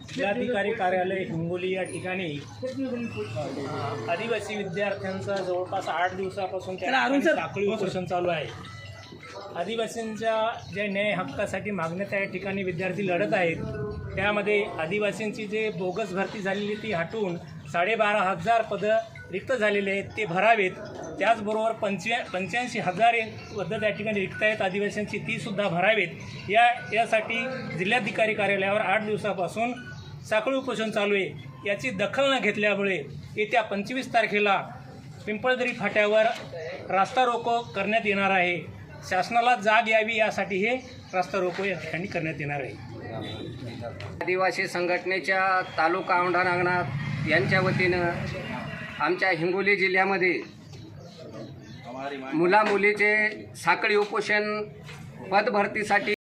जिल्हाधिकारी कार्यालय हिंगोली या ठिकाणी आदिवासी विद्यार्थ्यांचा जवळपास 8 दिवसापासून साखळी उपोषण चालू आहे। आदिवासींच्या ज्या न्याय हक्कासाठी मागण्या त्या ठिकाणी विद्यार्थी लढत आहेत, त्यामध्ये आदिवासींची जे बोगस भरती झालेली ती हटवून 12,500 पदं रिक्त झालेले आहेत ते भरावेत। त्याचबरोबर 85,000 पदं त्या ठिकाणी रिक्त आहेत आदिवासींची, तीसुद्धा भरावेत। यासाठी जिल्हाधिकारी कार्यालयावर 8 दिवसापासून साखळी उपोषण चालू आहे। याची दखल न घेतल्यामुळे येत्या 25 तारखेला पिंपळदरी फाट्यावर रास्ता रोको करण्यात येणार आहे। शासनाला जाग यावी यासाठी हे रास्ता रोको या ठिकाणी करण्यात येणार आहे। आदिवासी संघटनेच्या तालुका औंढा नागनाथ यांच्या वतीनं आमच्या हिंगोली जिल्ह्यामध्ये मुलामुलीचे साखळी उपोषण पदभरतीसाठी